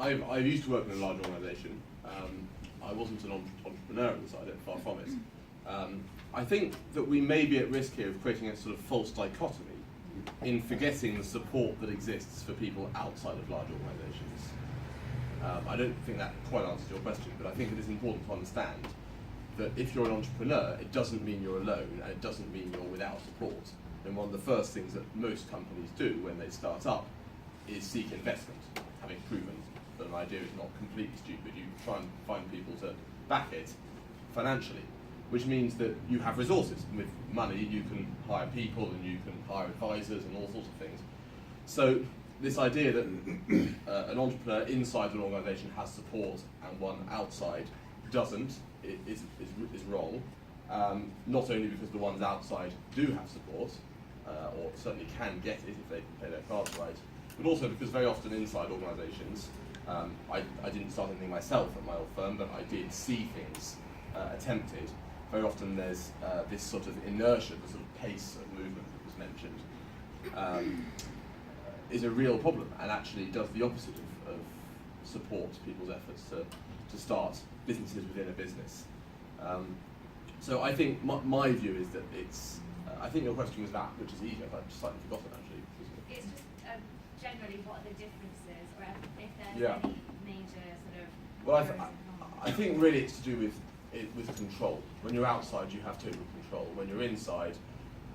I used to work in a large organisation. I wasn't an entrepreneur inside it, far from it. I think that we may be at risk here of creating a sort of false dichotomy in forgetting the support that exists for people outside of large organisations. I don't think that quite answers your question, but I think it is important to understand that if you're an entrepreneur, it doesn't mean you're alone, and it doesn't mean you're without support. And one of the first things that most companies do when they start up is seek investment, having proven that an idea is not completely stupid. You try and find people to back it financially, which means that you have resources. With money, you can hire people and you can hire advisors and all sorts of things. So this idea that an entrepreneur inside an organisation has support and one outside doesn't is wrong. Not only because the ones outside do have support, or certainly can get it if they can play their cards right, but also because very often inside organisations, I didn't start anything myself at my old firm, but I did see things attempted. Very often there's this sort of inertia, the sort of pace of movement that was mentioned, is a real problem, and actually does the opposite of support people's efforts to start businesses within a business. So I think my view is that it's, I think your question was that, which is easier, but I've slightly forgotten actually. It's just generally what are the differences, or if there's any major sort of... Well, I think really it's to do with control. When you're outside, you have total control. When you're inside,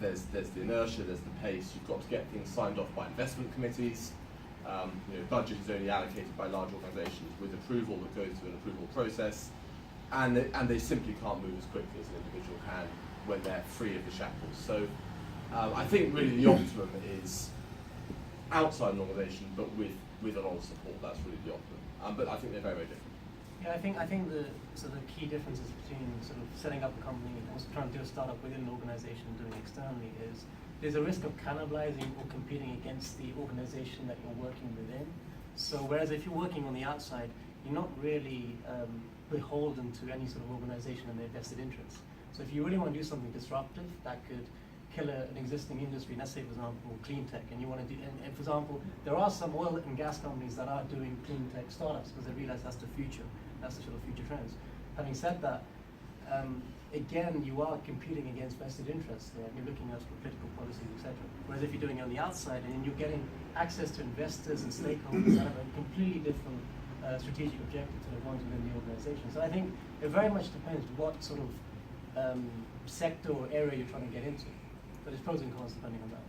there's the inertia, there's the pace. You've got to get things signed off by investment committees. Budget is only allocated by large organisations with approval that goes through an approval process, and they simply can't move as quickly as an individual can when they're free of the shackles. So I think really the optimum is outside an organisation, but with a lot of support. That's really the optimum. But I think they're very, very different. Yeah, I think the sort of key differences between sort of setting up a company and also trying to do a startup within an organisation and doing externally is there's a risk of cannibalizing or competing against the organisation that you're working within. So whereas if you're working on the outside, you're not really beholden to any sort of organisation and their vested interests. So if you really want to do something disruptive that could kill an existing industry, let's say for example clean tech, and you want to do, and for example, there are some oil and gas companies that are doing clean tech startups because they realize that's the future, that's the sort of future trends. Having said that, again, you are competing against vested interests there. You're looking at political policies, etc. Whereas if you're doing it on the outside and you're getting access to investors and stakeholders that have a completely different strategic objective to the ones within the organisation. So I think it very much depends what sort of sector or area you're trying to get into. But there's pros and cons depending on that.